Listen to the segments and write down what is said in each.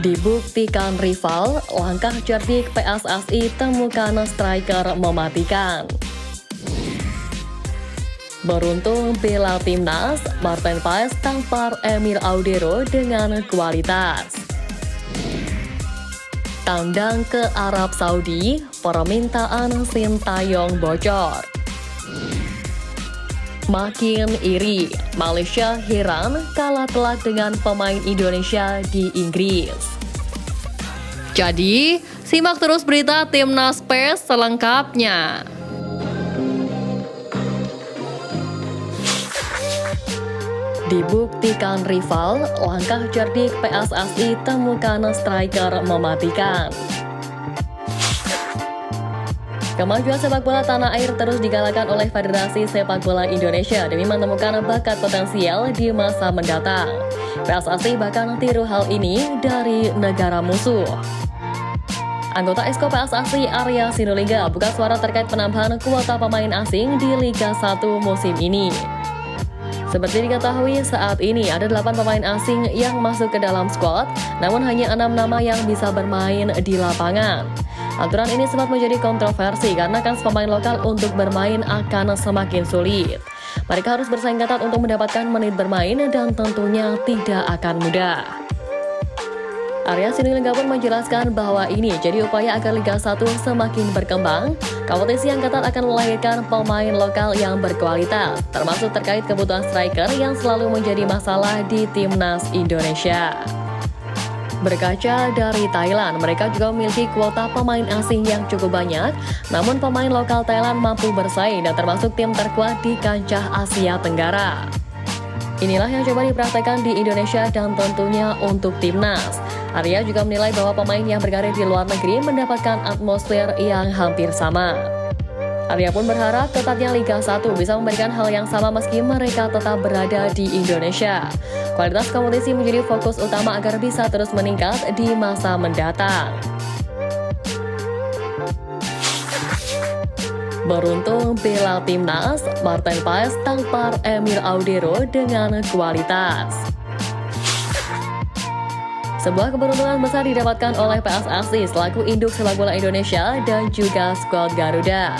Dibuktikan rival, langkah cerdik PSSI temukan striker mematikan. Beruntung bela timnas, Martin Paes tampar Emil Audero dengan kualitas. Tandang ke Arab Saudi, permintaan Sintayong bocor. Makin iri, Malaysia heran kalah telak dengan pemain Indonesia di Inggris. Jadi, simak terus berita Timnas PES selengkapnya. Dibuktikan rival, langkah cerdik PSSI temukan striker mematikan. Kemajuan sepak bola tanah air terus digalakan oleh Federasi Sepak Bola Indonesia demi menemukan bakat potensial di masa mendatang. PSSI bahkan tiru hal ini dari negara musuh. Anggota Exco PSSI Arya Sinulinga buka suara terkait penambahan kuota pemain asing di Liga 1 musim ini. Seperti diketahui, saat ini ada 8 pemain asing yang masuk ke dalam skuad, namun hanya 6 nama yang bisa bermain di lapangan. Aturan ini sempat menjadi kontroversi karena kans pemain lokal untuk bermain akan semakin sulit. Mereka harus bersaing ketat untuk mendapatkan menit bermain dan tentunya tidak akan mudah. Arya Sinulinga pun menjelaskan bahwa ini jadi upaya agar Liga 1 semakin berkembang. Kompetisi yang ketat akan melahirkan pemain lokal yang berkualitas, termasuk terkait kebutuhan striker yang selalu menjadi masalah di Timnas Indonesia. Berkaca dari Thailand, mereka juga memiliki kuota pemain asing yang cukup banyak, namun pemain lokal Thailand mampu bersaing dan termasuk tim terkuat di kancah Asia Tenggara. Inilah yang coba dipraktekkan di Indonesia dan tentunya untuk Timnas. Arya juga menilai bahwa pemain yang berkarir di luar negeri mendapatkan atmosfer yang hampir sama. Arya pun berharap ketatnya Liga 1 bisa memberikan hal yang sama meski mereka tetap berada di Indonesia. Kualitas kompetisi menjadi fokus utama agar bisa terus meningkat di masa mendatang. Beruntung bela timnas, Martin Paes tampar Emil Audero dengan kualitas. Sebuah keberuntungan besar didapatkan oleh PSSI selaku induk sepak bola Indonesia dan juga skuad Garuda.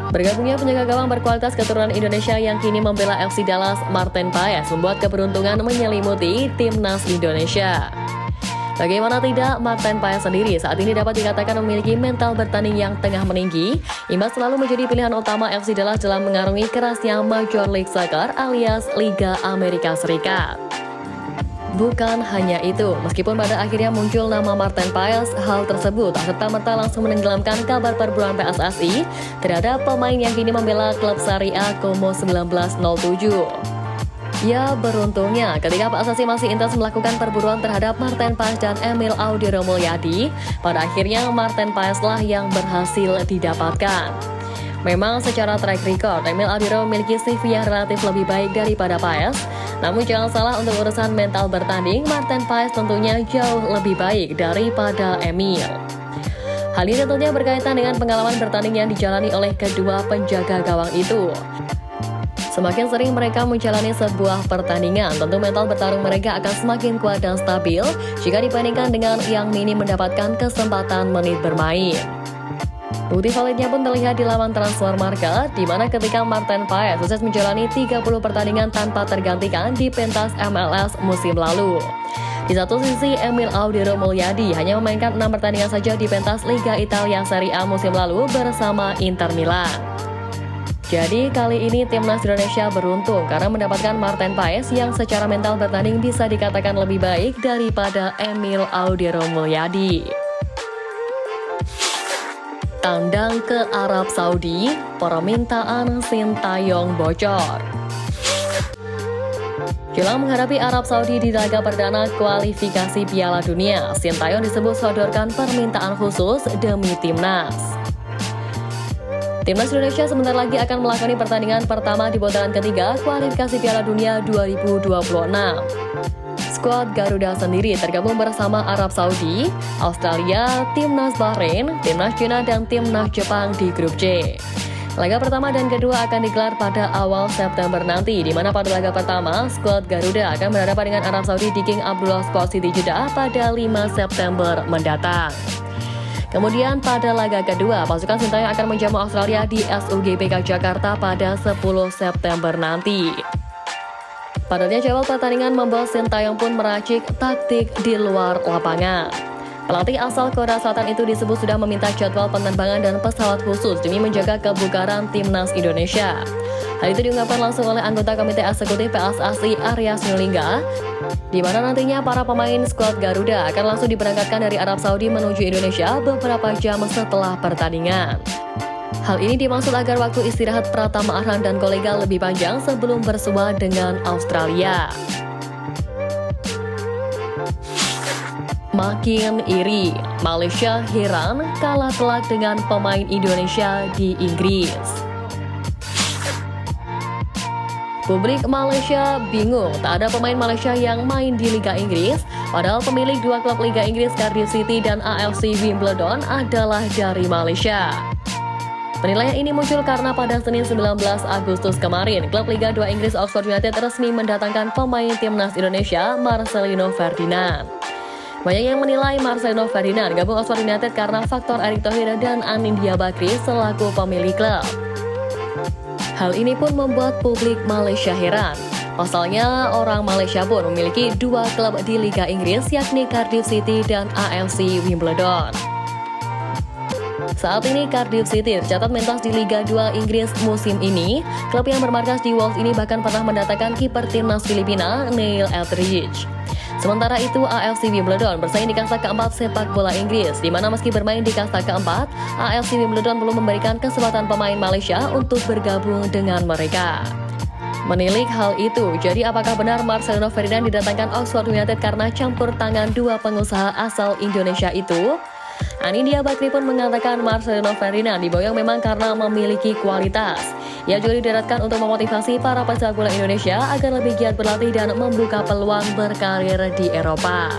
Bergabungnya penjaga gawang berkualitas keturunan Indonesia yang kini membela FC Dallas, Martin Paes membuat keberuntungan menyelimuti Timnas Indonesia. Bagaimana tidak, Martin Paes sendiri saat ini dapat dikatakan memiliki mental bertanding yang tengah meninggi. Imbas selalu menjadi pilihan utama FC Dallas dalam mengarungi kerasnya Major League Soccer alias Liga Amerika Serikat. Bukan hanya itu, meskipun pada akhirnya muncul nama Martin Paes, hal tersebut tak serta-merta langsung menenggelamkan kabar perburuan PSSI terhadap pemain yang kini membela klub Serie A Como 1907. Ya, beruntungnya ketika PSSI masih intens melakukan perburuan terhadap Martin Paes dan Emil Audero Mulyadi, pada akhirnya Martin Paes lah yang berhasil didapatkan. Memang secara track record, Emil Audero memiliki CV yang relatif lebih baik daripada Paes. Namun jangan salah, untuk urusan mental bertanding, Martin Paes tentunya jauh lebih baik daripada Emil. Hal ini tentunya berkaitan dengan pengalaman bertanding yang dijalani oleh kedua penjaga gawang itu. Semakin sering mereka menjalani sebuah pertandingan, tentu mental bertarung mereka akan semakin kuat dan stabil jika dibandingkan dengan yang minim mendapatkan kesempatan menit bermain. Bukti validnya pun terlihat di laman transfer market, di mana ketika Martin Paes sukses menjalani 30 pertandingan tanpa tergantikan di pentas MLS musim lalu. Di satu sisi, Emil Audero Mulyadi hanya memainkan 6 pertandingan saja di pentas Liga Italia Serie A musim lalu bersama Inter Milan. Jadi kali ini Timnas Indonesia beruntung karena mendapatkan Martin Paes yang secara mental bertanding bisa dikatakan lebih baik daripada Emil Audero Mulyadi. Tandang ke Arab Saudi, permintaan Sintayong bocor. Jelang menghadapi Arab Saudi di laga perdana kualifikasi Piala Dunia, Sintayong disebut sodorkan permintaan khusus demi timnas. Timnas Indonesia sebentar lagi akan melakoni pertandingan pertama di putaran ketiga kualifikasi Piala Dunia 2026. Skuad Garuda sendiri tergabung bersama Arab Saudi, Australia, Timnas Bahrain, Timnas China, dan Timnas Jepang di grup C. Laga pertama dan kedua akan digelar pada awal September nanti, di mana pada laga pertama, skuad Garuda akan berhadapan dengan Arab Saudi di King Abdullah Sports City Jeddah pada 5 September mendatang. Kemudian pada laga kedua, pasukan Sintayong akan menjamu Australia di SUGBK Jakarta pada 10 September nanti. Padatnya jadwal pertandingan membuat Sintayong pun meracik taktik di luar lapangan. Pelatih asal Korea Selatan itu disebut sudah meminta jadwal penerbangan dan pesawat khusus demi menjaga kebugaran timnas Indonesia. Hal itu diungkapkan langsung oleh anggota Komite Eksekutif PSSI Arya Sinulinga, di mana nantinya para pemain skuad Garuda akan langsung diberangkatkan dari Arab Saudi menuju Indonesia beberapa jam setelah pertandingan. Hal ini dimaksud agar waktu istirahat Pratama Arhan dan kolega lebih panjang sebelum bersua dengan Australia. Makin iri, Malaysia heran kalah telak dengan pemain Indonesia di Inggris. Publik Malaysia bingung, tak ada pemain Malaysia yang main di Liga Inggris, padahal pemilik dua klub Liga Inggris Cardiff City dan AFC Wimbledon adalah dari Malaysia. Penilaian ini muncul karena pada Senin 19 Agustus kemarin, klub Liga 2 Inggris Oxford United resmi mendatangkan pemain timnas Indonesia Marcelino Ferdinand. Banyak yang menilai Marcelino Ferdinand gabung Oxford United karena faktor Erick Thohir dan Anindya Bakri selaku pemilik klub. Hal ini pun membuat publik Malaysia heran. Pasalnya, orang Malaysia pun memiliki dua klub di Liga Inggris, yakni Cardiff City dan AFC Wimbledon. Saat ini Cardiff City tercatat mentas di Liga 2 Inggris musim ini. Klub yang bermarkas di Wales ini bahkan pernah mendatangkan kiper timnas Filipina, Neil Etheridge. Sementara itu, AFC Wimbledon bersaing di kasta keempat sepak bola Inggris, di mana meski bermain di kasta keempat, AFC Wimbledon belum memberikan kesempatan pemain Malaysia untuk bergabung dengan mereka. Menilik hal itu, jadi apakah benar Marcelino Ferdinand didatangkan Oxford United karena campur tangan dua pengusaha asal Indonesia itu? Anindya Bakri pun mengatakan Marcelino Ferdinand diboyong memang karena memiliki kualitas. Ia juga didaratkan untuk memotivasi para pesepak bola Indonesia agar lebih giat berlatih dan membuka peluang berkarir di Eropa.